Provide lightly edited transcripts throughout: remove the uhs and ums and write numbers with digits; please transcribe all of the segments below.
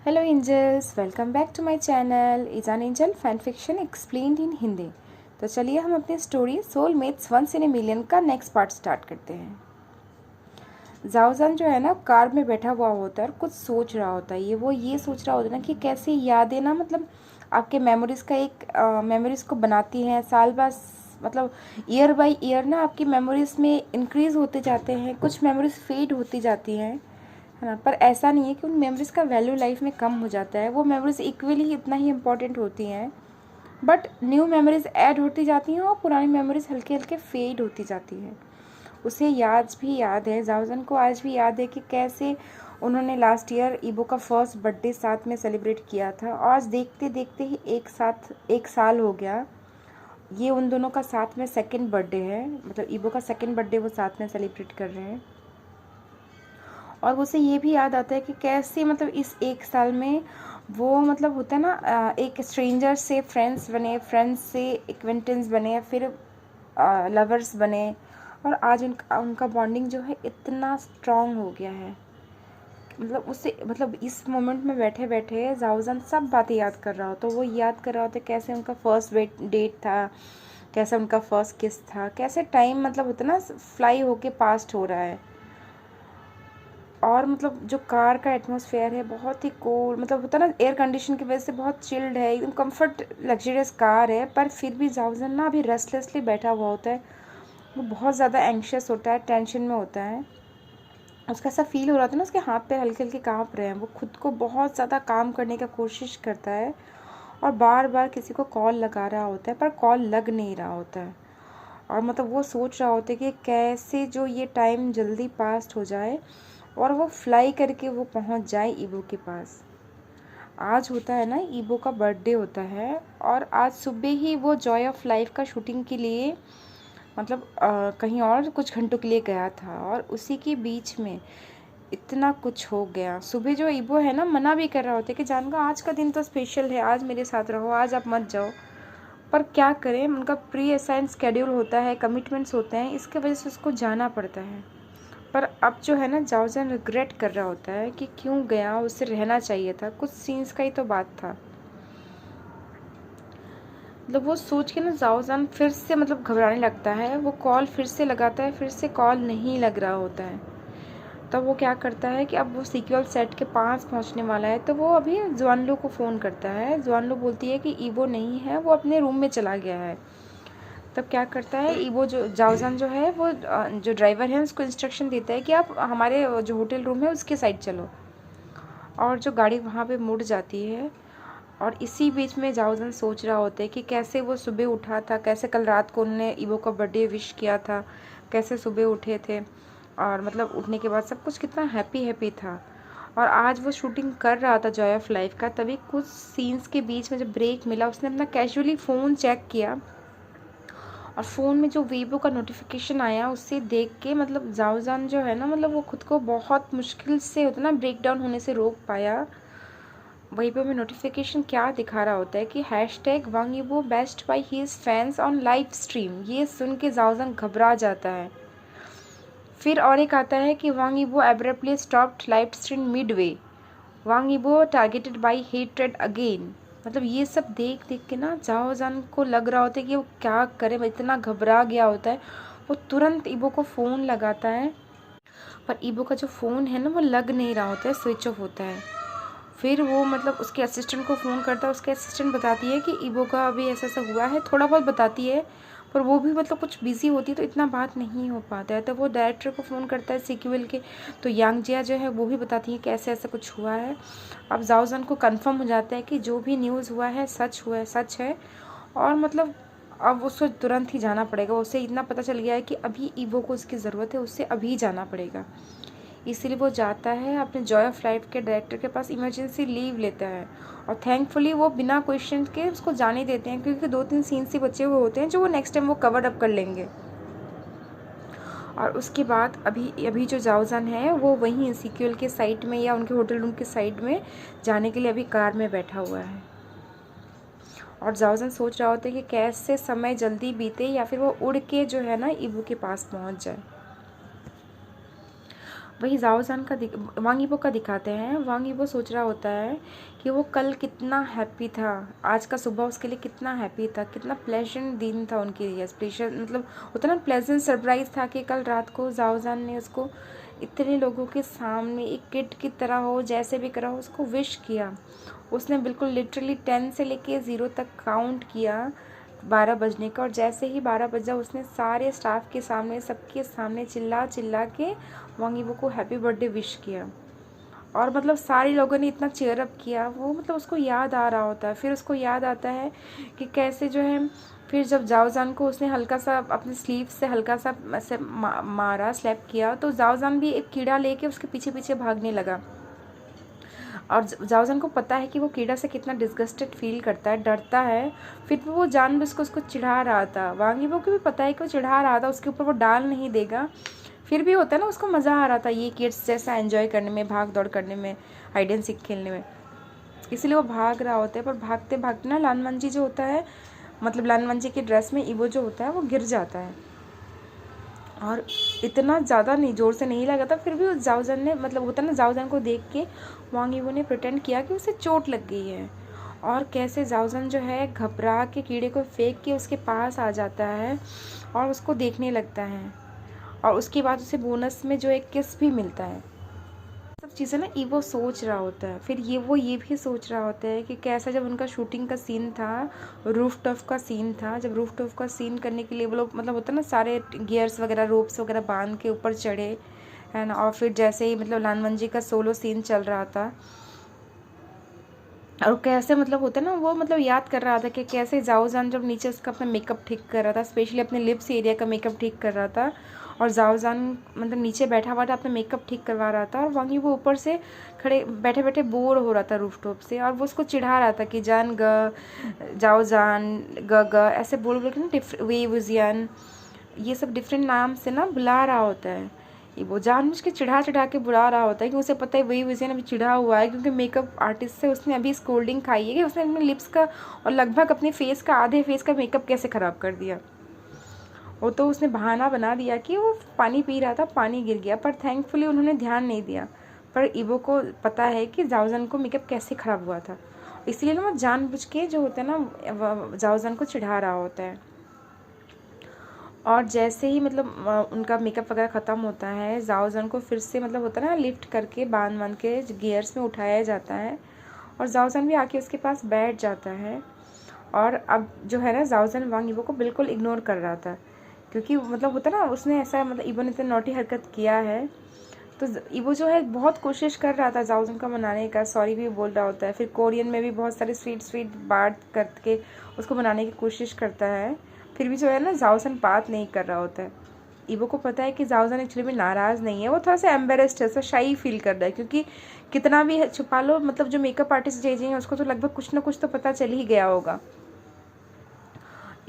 Hello angels, welcome back to my channel Izaan angel fan fiction explained in Hindi. तो चलिए हम अपनी story soulmates once in a million का next part start करते हैं। जाओजान जो है ना कार में बैठा हुआ होता है और कुछ सोच रहा होता है। ये सोच रहा होता है ना कि कैसे यादें ना मतलब आपके मेमोरीज़ का एक मेमोरीज़ को बनाती हैं साल बाद, मतलब ईयर बाय ईयर ना आपकी मेमोरीज़ में इंक्रीज़ होते जाते हैं, कुछ मेमोरीज़ फेड होती जाती हैं, है ना। पर ऐसा नहीं है कि उन मेमोरीज़ का वैल्यू लाइफ में कम हो जाता है। वो मेमोरीज़ इक्वली इतना ही इम्पोर्टेंट होती हैं, बट न्यू मेमोरीज़ ऐड होती जाती हैं और पुरानी मेमोरीज़ हल्के हल्के फेड होती जाती हैं। उसे आज भी याद है, जाओजन को आज भी याद है कि कैसे उन्होंने लास्ट ईयर ईबो का फर्स्ट बर्थडे साथ में सेलिब्रेट किया था। और आज देखते देखते ही एक साल हो गया। ये उन दोनों का साथ में सेकंड बर्थडे है, मतलब ईबो का सेकंड बर्थडे वो साथ में सेलिब्रेट कर रहे हैं। और उसे ये भी याद आता है कि कैसे मतलब इस एक साल में वो मतलब होता है ना, एक स्ट्रेंजर से फ्रेंड्स बने, फ्रेंड्स से एक्वेंटेंस बने, फिर लवर्स बने। और आज उनका उनका बॉन्डिंग जो है इतना स्ट्रॉन्ग हो गया है। मतलब उससे मतलब इस मोमेंट में बैठे बैठे जाओजान सब बातें याद कर रहा हो, तो वो याद कर रहा होता है कैसे उनका फर्स्ट डेट था, कैसे उनका फर्स्ट किस था, कैसे टाइम मतलब होता है ना फ्लाई होके पास्ट हो रहा है। और मतलब जो कार का एटमॉस्फेयर है बहुत ही कूल, मतलब होता है ना एयर कंडीशन की वजह से बहुत चिल्ड है, एकदम कंफर्ट लग्जरियस कार है। पर फिर भी जाउजन ना अभी रेस्टलेसली बैठा हुआ होता है। वो बहुत ज़्यादा एंक्शियस होता है, टेंशन में होता है। उसका ऐसा फील हो रहा था ना, उसके हाथ पैर हल्के हल्के काँप रहे हैं। वो खुद को बहुत ज़्यादा काम करने का कोशिश करता है और बार बार किसी को कॉल लगा रहा होता है, पर कॉल लग नहीं रहा होता है। और मतलब वो सोच रहा होता है कि कैसे जो ये टाइम जल्दी पास्ट हो जाए और वो फ्लाई करके वो पहुंच जाए ईबो के पास। आज होता है ना ईबो का बर्थडे होता है, और आज सुबह ही वो जॉय ऑफ लाइफ का शूटिंग के लिए मतलब कहीं और कुछ घंटों के लिए गया था। और उसी के बीच में इतना कुछ हो गया। सुबह जो ईबो है ना मना भी कर रहा होता है कि जानगा आज का दिन तो स्पेशल है, आज मेरे साथ रहो, आज आप मत जाओ। पर क्या करें, उनका प्री असाइंड स्केड्यूल होता है, कमिटमेंट्स होते हैं, इसके वजह से उसको जाना पड़ता है। पर अब जो है ना जाओजन रिग्रेट कर रहा होता है कि क्यों गया, उससे रहना चाहिए था, कुछ सीन्स का ही तो बात था। मतलब वो सोच के ना जाओजन फिर से मतलब घबराने लगता है। वो कॉल फिर से लगाता है, फिर से कॉल नहीं लग रहा होता है। तब वो क्या करता है कि अब वो सीक्वल सेट के पास पहुंचने वाला है, तो वो अभी जुआनलू को फ़ोन करता है। जुआनलू बोलती है कि ईबो नहीं है, वो अपने रूम में चला गया है। तब क्या करता है ईबो, जो जाओजान जो है वो जो ड्राइवर है उसको इंस्ट्रक्शन देता है कि आप हमारे जो होटल रूम है उसके साइड चलो। और जो गाड़ी वहाँ पे मुड़ जाती है। और इसी बीच में जाओजान सोच रहा होता है कि कैसे वो सुबह उठा था, कैसे कल रात को उन्होंने ईबो का बर्थडे विश किया था, कैसे सुबह उठे थे, और मतलब उठने के बाद सब कुछ कितना हैप्पी हैप्पी था। और आज वो शूटिंग कर रहा था जॉय ऑफ लाइफ का, तभी कुछ सीन्स के बीच में जब ब्रेक मिला उसने अपना कैजुअली फ़ोन चेक किया। और फ़ोन में जो वीवो का नोटिफिकेशन आया उससे देख के मतलब जाओजान जो है ना, मतलब वो खुद को बहुत मुश्किल से होता ना ब्रेक डाउन होने से रोक पाया। वहीं पे हमें नोटिफिकेशन क्या दिखा रहा होता है कि hashtag Wang Yibo best by his fans on live stream. ये सुन के जाओजान घबरा जाता है। फिर और एक आता है कि Wang Yibo abruptly stopped live stream midway, Wang Yibo targeted by hatred again. मतलब ये सब देख देख के ना जाओजान को लग रहा होता है कि वो क्या करे, वो इतना घबरा गया होता है। वो तुरंत ईबो को फ़ोन लगाता है, पर ईबो का जो फ़ोन है ना वो लग नहीं रहा होता है, स्विच ऑफ होता है। फिर वो मतलब उसके असिस्टेंट को फ़ोन करता है। उसके असिस्टेंट बताती है कि ईबो का अभी ऐसा ऐसा हुआ है, थोड़ा बहुत बताती है, पर वो भी मतलब कुछ बिज़ी होती है तो इतना बात नहीं हो पाता है। तो वो डायरेक्टर को फ़ोन करता है सीक्वल के, तो यांगजिया जो है वो भी बताती है कि ऐसे ऐसा कुछ हुआ है। अब जाओजान को कंफर्म हो जाता है कि जो भी न्यूज़ हुआ है सच हुआ है, सच है। और मतलब अब उसको तुरंत ही जाना पड़ेगा। उसे इतना पता चल गया है कि अभी ईबो को उसकी ज़रूरत है, उससे अभी जाना पड़ेगा। इसीलिए वो जाता है अपने जॉय ऑफ लाइफ के डायरेक्टर के पास, इमरजेंसी लीव लेता है। और थैंकफुली वो बिना क्वेश्चन के उसको जाने देते हैं, क्योंकि 2-3 सीन्स ही बचे हुए होते हैं जो वो नेक्स्ट टाइम वो कवर अप कर लेंगे। और उसके बाद अभी अभी जो जाओजान है वो वहीं सीक्वल के साइड में या उनके होटल रूम के साइड में जाने के लिए अभी कार में बैठा हुआ है। और जाओजान सोच रहा होता है कि कैसे समय जल्दी बीते या फिर वो उड़ के जो है ना ईबू के पास पहुंच जाए। वही जाओजान का वांग यीबो का दिखाते हैं। वांग यीबो सोच रहा होता है कि वो कल कितना हैप्पी था, आज का सुबह उसके लिए कितना हैप्पी था, कितना प्लेजेंट दिन था उनके लिए, प्लेजेंट मतलब उतना प्लेजेंट सरप्राइज था कि कल रात को जाओजान ने उसको इतने लोगों के सामने एक किड की तरह हो, जैसे भी करा हो, उसको विश किया। उसने बिल्कुल लिटरली 10 से लेके 0 तक काउंट किया 12 बजने का, और जैसे ही 12 बजा उसने सारे स्टाफ के सामने, सबके सामने चिल्ला चिल्ला के वांग यीबो को हैप्पी बर्थडे विश किया। और मतलब सारे लोगों ने इतना चेयर अप किया, वो मतलब उसको याद आ रहा होता है। फिर उसको याद आता है कि कैसे जो है, फिर जब जाओजान को उसने हल्का सा अपने स्लीव से हल्का सा ऐसे मारा, स्लैप किया, तो जाओजान भी एक कीड़ा लेके उसके पीछे पीछे भागने लगा। और जाओजान को पता है कि वो कीड़ा से कितना डिस्गस्टेड फील करता है, डरता है। फिर भी वो जानबूझ के उसको चिढ़ा रहा था। वांग यीबो को भी पता है कि वो चिढ़ा रहा था, उसके ऊपर वो डाल नहीं देगा। फिर भी होता है ना, उसको मज़ा आ रहा था ये किड्स जैसा एंजॉय करने में, भाग दौड़ करने में, हाइड एंड सीक खेलने में, इसीलिए वो भाग रहा होता है। पर भागते भागते ना लानमंजी जो होता है, मतलब लानमंजी की ड्रेस में यीबो जो होता है वो गिर जाता है। और इतना ज़्यादा नहीं, ज़ोर से नहीं लगा था, फिर भी उस जाओजान ने, मतलब होता है ना, जाओजान को देख के वांग यीबो ने प्रिटेंड किया कि उसे चोट लग गई है। और कैसे जाओजान जो है घबरा के कीड़े को फेंक के उसके पास आ जाता है और उसको देखने लगता है, और उसके बाद उसे बोनस में जो एक किस भी मिलता है। सब चीज़ें ना ईवो सोच रहा होता है। फिर ये भी सोच रहा होता है कि कैसा जब उनका शूटिंग का सीन था, रूफ टॉप का सीन था, जब रूफ टॉप का सीन करने के लिए वो लोग, मतलब होता है ना, सारे गियर्स वगैरह, रोप्स वगैरह बांध के ऊपर चढ़े, है ना। और फिर जैसे ही मतलब लानमंजी का सोलो सीन चल रहा था, और कैसे मतलब होता है ना, वो मतलब याद कर रहा था कि कैसे जाओजान जब नीचे उसका अपना मेकअप ठीक कर रहा था, स्पेशली अपने लिप्स एरिया का मेकअप ठीक कर रहा था, और जाओजान मतलब नीचे बैठा हुआ था, अपना मेकअप ठीक करवा रहा था, और वहीं वो ऊपर से खड़े बैठे बैठे बोर हो रहा था रूफटॉप से, और वो उसको चिढ़ा रहा था कि जान ग, जाओजान, ग ऐसे बोल बोल के ना, वे वुजियन, ये सब डिफरेंट नाम से ना बुला रहा होता है। ये वो जानबूझ के चिढ़ा चिढ़ा के बुला रहा होता है कि उसे पता है वही विजयन अभी चिढ़ा हुआ है, क्योंकि मेकअप आर्टिस्ट से उसने अभी स्कोल्डिंग खाई है कि उसने अपने लिप्स का और लगभग अपने फेस का, आधे फेस का मेकअप कैसे ख़राब कर दिया। वो तो उसने बहाना बना दिया कि वो पानी पी रहा था, पानी गिर गया, पर थैंकफुली उन्होंने ध्यान नहीं दिया। पर ईवो को पता है कि जाओजान को मेकअप कैसे ख़राब हुआ था, इसलिए ना वो जानबूझ के जो होता है ना, जाओजान को चिढ़ा रहा होता है। और जैसे ही मतलब उनका मेकअप वगैरह ख़त्म होता है, जाओजान को फिर से मतलब होता है ना, लिफ्ट करके बांध के गियर्स में उठाया जाता है, और जाओजान भी आके उसके पास बैठ जाता है। और अब जो है ना, जाओजान वांग यीबो को बिल्कुल इग्नोर कर रहा था, क्योंकि मतलब होता है ना, उसने ऐसा मतलब ईबो ने इतनी नॉटी हरकत किया है। तो ईबो जो है बहुत कोशिश कर रहा था जाओजान का मनाने का, सॉरी भी बोल रहा होता है, फिर कोरियन में भी बहुत सारे स्वीट बात करके उसको मनाने की कोशिश करता है। फिर भी जो है ना, जाओजान बात नहीं कर रहा होता है। ईबो को पता है कि जाओजान एक्चुअली में नाराज़ नहीं है, वो थोड़ा सा एम्बेरेस्ड है, सा शाई फील कर रहा है, क्योंकि कितना भी छुपा लो, मतलब जो मेकअप आर्टिस्ट जे हैं उसको तो लगभग कुछ ना कुछ तो पता चल ही गया होगा।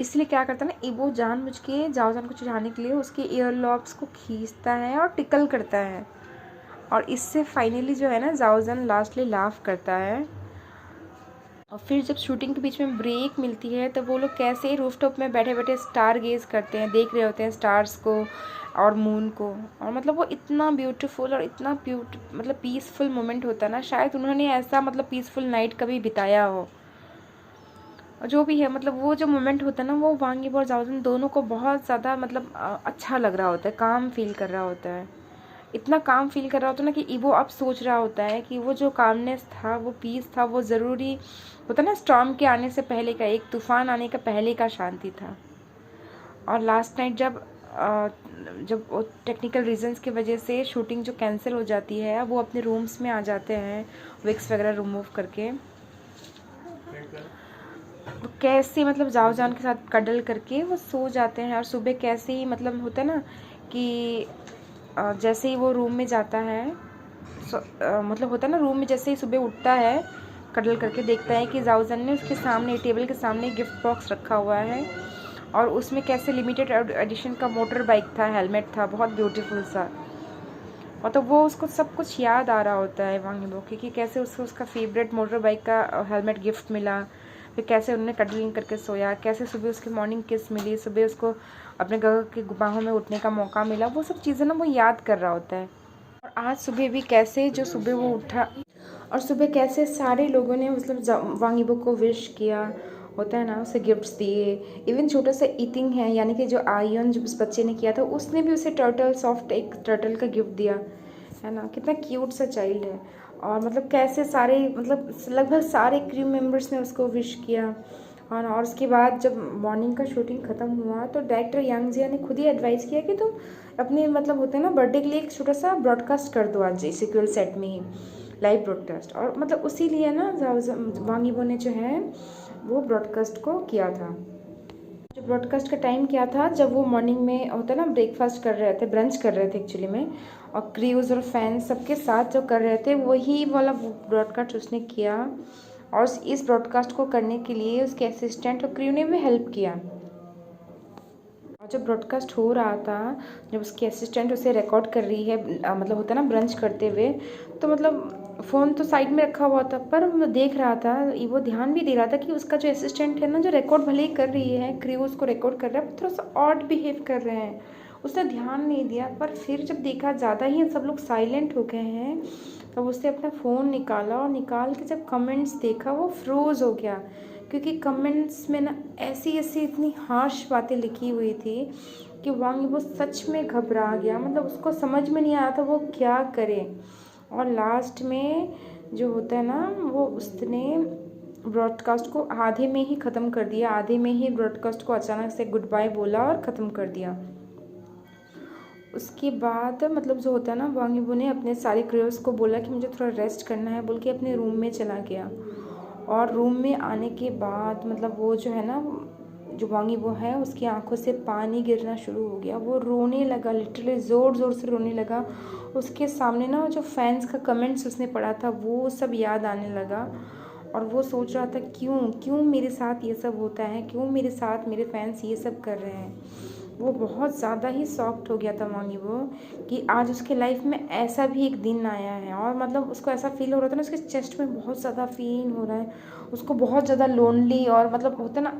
इसलिए क्या करता है ना, ईबो जानबूझ के जाओजान को चिढ़ाने के लिए उसके ईयर लॉब्स को खींचता है और टिकल करता है, और इससे फाइनली जो है ना, जाओजान लास्टली लाफ करता है। और फिर जब शूटिंग के बीच में ब्रेक मिलती है, तो वो लोग कैसे रूफटॉप में बैठे बैठे स्टार गेज करते हैं, देख रहे होते हैं स्टार्स को और मून को, और मतलब वो इतना ब्यूटीफुल और इतना मतलब पीसफुल मोमेंट होता है ना, शायद उन्होंने ऐसा मतलब पीसफुल नाइट कभी बिताया हो। और जो भी है, मतलब वो जो मोमेंट होता है ना, वो वांग यीबो और जाओजान दोनों को बहुत ज़्यादा मतलब अच्छा लग रहा होता है, काम फील कर रहा होता है, इतना काम फील कर रहा होता है ना कि ईवो अब सोच रहा होता है कि वो जो कामनेस था, वो पीस था, वो ज़रूरी होता ना, स्टॉर्म के आने से पहले का, एक तूफान आने का पहले का शांति था। और लास्ट नाइट जब वो टेक्निकल रीजंस की वजह से शूटिंग जो कैंसिल हो जाती है, वो अपने रूम्स में आ जाते हैं विक्स वगैरह रिमूव करके, वो कैसे मतलब जाओजान के साथ कडल करके वो सो जाते हैं। और सुबह कैसे ही मतलब होता है ना कि जैसे ही वो रूम में जाता है, मतलब होता है ना, रूम में जैसे ही सुबह उठता है, कडल करके देखता है कि जाओजान ने उसके सामने, टेबल के सामने गिफ्ट बॉक्स रखा हुआ है, और उसमें कैसे लिमिटेड एडिशन का मोटर बाइक था, हेलमेट था, बहुत ब्यूटीफुल सा। और तो वो उसको सब कुछ याद आ रहा होता है वांग यीबो कि कैसे उसको उसका फेवरेट मोटर बाइक का हेलमेट गिफ्ट मिला, फिर कैसे उन्होंने कडलिंग करके सोया, कैसे सुबह उसकी मॉर्निंग किस मिली, सुबह उसको अपने घर की बाहों में उठने का मौका मिला, वो सब चीज़ें ना वो याद कर रहा होता है। और आज सुबह भी कैसे जो सुबह वो उठा और सुबह कैसे सारे लोगों ने मतलब वांग यीबो को विश किया होता है ना, उसे गिफ्ट्स दिए। इवन छोटा सा ईटिंग है, यानी कि जो आयन जो उस बच्चे ने किया था उसने भी उसे टर्टल, सॉफ्ट एक टर्टल का गिफ्ट दिया है ना। कितना क्यूट सा चाइल्ड है। और मतलब कैसे सारे मतलब लगभग सारे क्रू मेंबर्स ने उसको विश किया। और उसके बाद जब मॉर्निंग का शूटिंग ख़त्म हुआ तो डायरेक्टर यांग जिया ने खुद ही एडवाइस किया कि तुम अपने मतलब होते हैं ना बर्थडे के लिए एक छोटा सा ब्रॉडकास्ट कर दो आज सीक्वल सेट में ही, लाइव ब्रॉडकास्ट। और मतलब उसी लिए ना वांग यीबो ने जो है वो ब्रॉडकास्ट को किया था। जो ब्रॉडकास्ट का टाइम क्या था, जब वो मॉर्निंग में होता है ना ब्रेकफास्ट कर रहे थे, ब्रंच कर रहे थे एक्चुअली में, और क्रूज और फैंस सबके साथ जो कर रहे थे वही वाला ब्रॉडकास्ट उसने किया। और इस ब्रॉडकास्ट को करने के लिए उसके असिस्टेंट और क्रू ने भी हेल्प किया। और जब ब्रॉडकास्ट हो रहा था, जब उसकी असिस्टेंट उसे रिकॉर्ड कर रही है मतलब होता है ना ब्रंच करते हुए, तो मतलब फ़ोन तो साइड में रखा हुआ था पर वो देख रहा था, वो ध्यान भी दे रहा था कि उसका जो असिस्टेंट है ना, जो रिकॉर्ड भले ही कर रही है, क्रू उसको रिकॉर्ड कर रहा है, थोड़ा सा ऑड बिहेव कर रहे हैं। उसने ध्यान नहीं दिया, पर फिर जब देखा ज़्यादा ही सब लोग साइलेंट हो गए हैं, तब उसने अपना फ़ोन निकाला और निकाल के जब कमेंट्स देखा वो फ्रोज़ हो गया। क्योंकि कमेंट्स में ना ऐसी ऐसी इतनी हार्श बातें लिखी हुई थी कि वांग यीबो सच में घबरा गया। मतलब उसको समझ में नहीं आया था वो क्या करे। और लास्ट में जो होता है ना, वो उसने ब्रॉडकास्ट को आधे में ही ख़त्म कर दिया। आधे में ही ब्रॉडकास्ट को अचानक से गुड बाय बोला और ख़त्म कर दिया। उसके बाद मतलब जो होता है ना, वांग यीबो ने अपने सारे क्रूज़ को बोला कि मुझे थोड़ा रेस्ट करना है, बोल के अपने रूम में चला गया। और रूम में आने के बाद मतलब वो जो है ना, जो वांग यीबो है उसकी आंखों से पानी गिरना शुरू हो गया। वो रोने लगा, लिटरली ज़ोर ज़ोर से रोने लगा। उसके सामने ना जो फैंस का कमेंट्स उसने पढ़ा था वो सब याद आने लगा। और वो सोच रहा था क्यों क्यों मेरे साथ ये सब होता है, क्यों मेरे साथ मेरे फैंस ये सब कर रहे हैं। वो बहुत ज़्यादा ही सॉफ्ट हो गया था वांग यीबो कि आज उसके लाइफ में ऐसा भी एक दिन आया है। और मतलब उसको ऐसा फील हो रहा था ना, उसके चेस्ट में बहुत ज़्यादा फील हो रहा है, उसको बहुत ज़्यादा लोनली और मतलब होता ना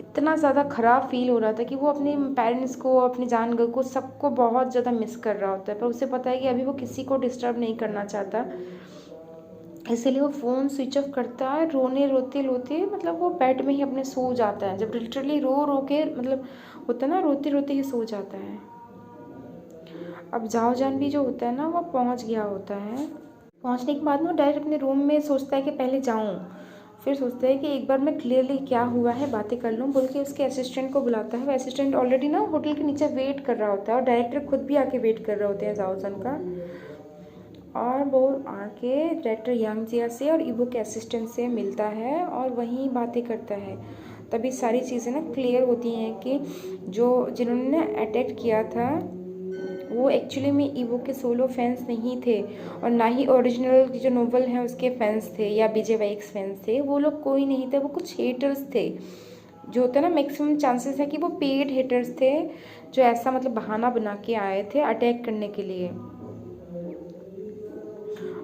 इतना ज़्यादा ख़राब फील हो रहा था कि वो अपने पेरेंट्स को, अपने जानगर को, सबको बहुत ज़्यादा मिस कर रहा होता है। पर उसे पता है कि अभी वो किसी को डिस्टर्ब नहीं करना चाहता, इसीलिए वो फ़ोन स्विच ऑफ करता है। रोने रोते रोते मतलब वो बेड में ही अपने सो जाता है। जब लिटरली रो रो के मतलब होता है ना, रोते रोते ही सो जाता है। अब जाओ जान भी जो होता है ना, वो पहुंच गया होता है। पहुंचने के बाद वो डायरेक्ट अपने रूम में सोचता है कि पहले जाऊं, फिर सोचता है कि एक बार मैं क्लियरली क्या हुआ है बातें कर लूं, बोल के उसके असिस्टेंट को बुलाता है। वो असिस्टेंट ऑलरेडी ना होटल के नीचे वेट कर रहा होता है और डायरेक्टर खुद भी आके वेट कर रहे होते हैं जाओ जान का। और वो आके डायरेक्टर यांग जिया से और ईबो के असिस्टेंट से मिलता है और वहीं बातें करता है। तभी सारी चीज़ें ना क्लियर होती हैं कि जो जिन्होंने अटैक किया था वो एक्चुअली में ईवो के सोलो फैंस नहीं थे, और ना ही ओरिजिनल जो नोवेल है उसके फैंस थे या BJ फैंस थे। वो लोग कोई नहीं थे, वो कुछ हेटर्स थे। जो होता है ना, मैक्सिमम चांसेस है कि वो पेड हेटर्स थे, जो ऐसा मतलब बहाना बना के आए थे अटैक करने के लिए।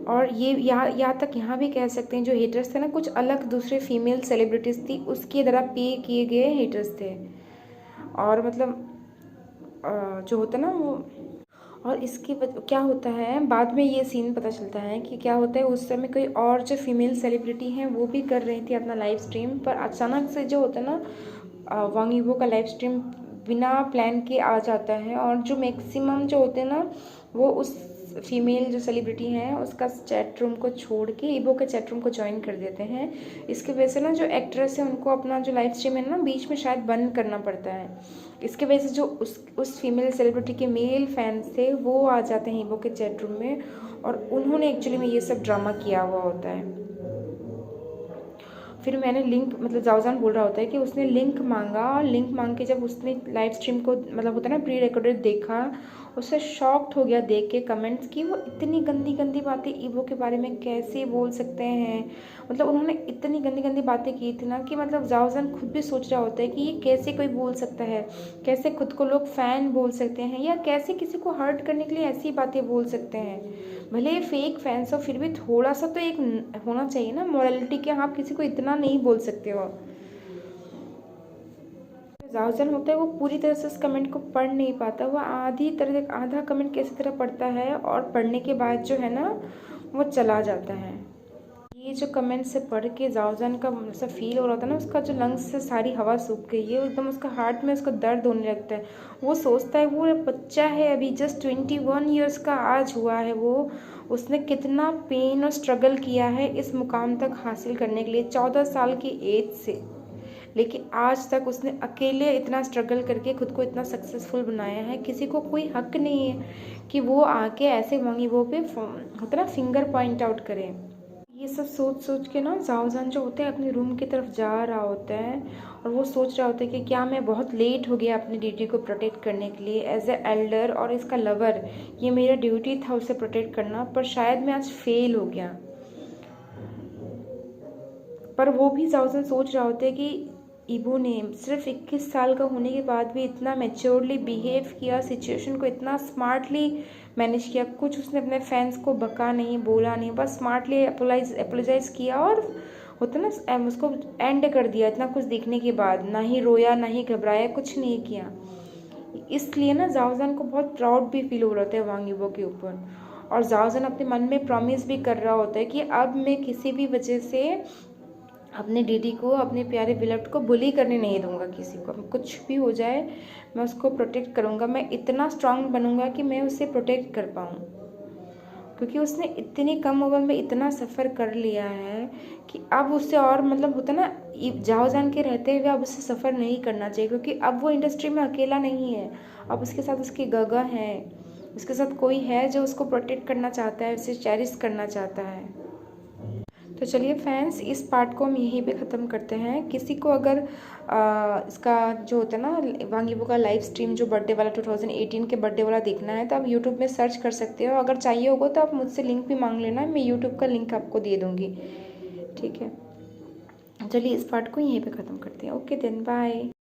और ये यहाँ तक यहाँ भी कह सकते हैं जो हेटर्स थे ना, कुछ अलग दूसरे फीमेल सेलिब्रिटीज़ थी उसके द्वारा पे किए गए हेटर्स थे। और मतलब जो होता है ना वो, और इसकी क्या होता है बाद में ये सीन पता चलता है कि क्या होता है, उस समय कोई और जो फीमेल सेलिब्रिटी हैं वो भी कर रही थी अपना लाइव स्ट्रीम, पर अचानक से जो होता है ना वांग यीबो का लाइव स्ट्रीम बिना प्लान के आ जाता है। और जो मैक्सिमम जो होते हैं ना, वो उस फीमेल जो सेलिब्रिटी हैं उसका चैट रूम को छोड़ के ईबो के चैट रूम को ज्वाइन कर देते हैं। इसकी वजह से ना जो एक्ट्रेस है उनको अपना जो लाइव स्ट्रीम है ना बीच में शायद बंद करना पड़ता है। इसके वजह से जो उस फीमेल सेलिब्रिटी के मेल फैंस थे वो आ जाते हैं ईबो के चैट रूम में, और उन्होंने एक्चुअली में ये सब ड्रामा किया हुआ होता है। फिर मैंने लिंक मतलब जाओजान बोल रहा होता है कि उसने लिंक मांगा, और लिंक मांग के जब उसने लाइव स्ट्रीम को मतलब होता है ना प्री रिकॉर्डेड देखा, उससे शॉक्ड हो गया देख के कमेंट्स की वो इतनी गंदी गंदी बातें ईवो के बारे में कैसे बोल सकते हैं। मतलब उन्होंने इतनी गंदी गंदी बातें की थी ना कि मतलब जाओजान खुद भी सोच रहा होता है कि ये कैसे कोई बोल सकता है, कैसे खुद को लोग फ़ैन बोल सकते हैं, या कैसे किसी को हर्ट करने के लिए ऐसी बातें बोल सकते हैं। भले फेक फैंस हो फिर भी थोड़ा सा तो एक होना चाहिए ना मॉरलिटी के, आप किसी को इतना नहीं बोल सकते हो। जाओजन होता है वो पूरी तरह से उस कमेंट को पढ़ नहीं पाता, वो आधा कमेंट कैसी तरह पढ़ता है और पढ़ने के बाद जो है ना वो चला जाता है। ये जो कमेंट से पढ़ के जाओजन का ऐसा फील हो रहा था ना, उसका जो लंग्स से सारी हवा सूख गई है एकदम, उसका हार्ट में उसका दर्द होने लगता है। वो सोचता है वो बच्चा है अभी जस्ट 21 ईयर्स का आज हुआ है, वो उसने कितना पेन और स्ट्रगल किया है इस मुकाम तक हासिल करने के लिए 14 साल की एज से, लेकिन आज तक उसने अकेले इतना स्ट्रगल करके खुद को इतना सक्सेसफुल बनाया है। किसी को कोई हक नहीं है कि वो आके ऐसे वांगी वो पे होता ना फिंगर पॉइंट आउट करे। ये सब सोच सोच के ना जाओजान जो होता है अपने रूम की तरफ जा रहा होता है और वो सोच रहा होता है कि क्या मैं बहुत लेट हो गया अपनी ड्यूटी को प्रोटेक्ट करने के लिए एज ए एल्डर और इसका लवर, ये मेरा ड्यूटी था उसे प्रोटेक्ट करना, पर शायद मैं आज फेल हो गया। पर वो भी जाओजान सोच रहा होता है कि ईबो ने सिर्फ 21 साल का होने के बाद भी इतना मैच्योरली बिहेव किया, सिचुएशन को इतना स्मार्टली मैनेज किया, कुछ उसने अपने फैंस को बका नहीं, बोला नहीं, बस स्मार्टली अपोलोजाइज किया और होता ना उसको एंड कर दिया इतना कुछ देखने के बाद। ना ही रोया ना ही घबराया, कुछ नहीं किया। इसलिए ना जाओजान को बहुत प्राउड भी फील हो रहा था वांग ईबो के ऊपर, और जाओजान अपने मन में प्रॉमिस भी कर रहा होता है कि अब मैं किसी भी वजह से अपने दीदी को, अपने प्यारे बिलव्ड को बुली करने नहीं दूंगा किसी को, कुछ भी हो जाए मैं उसको प्रोटेक्ट करूंगा, मैं इतना स्ट्रांग बनूंगा कि मैं उसे प्रोटेक्ट कर पाऊँ, क्योंकि उसने इतनी कम उम्र में इतना सफ़र कर लिया है कि अब उससे और मतलब होता ना जाओजान के रहते हुए अब उससे सफ़र नहीं करना चाहिए, क्योंकि अब वो इंडस्ट्री में अकेला नहीं है, अब उसके साथ उसकी गगा है, उसके साथ कोई है जो उसको प्रोटेक्ट करना चाहता है, उसे चेरिश करना चाहता है। तो चलिए फ्रेंड्स, इस पार्ट को हम यहीं पे ख़त्म करते हैं। किसी को अगर इसका जो होता है ना वांग ईबो का लाइव स्ट्रीम जो बर्थडे वाला 2018 के बर्थडे वाला देखना है तो आप यूट्यूब में सर्च कर सकते हो, अगर चाहिए होगा तो आप मुझसे लिंक भी मांग लेना, मैं यूट्यूब का लिंक आपको दे दूँगी। ठीक है, चलिए इस पार्ट को यहीं पे ख़त्म करते हैं। Okay then bye.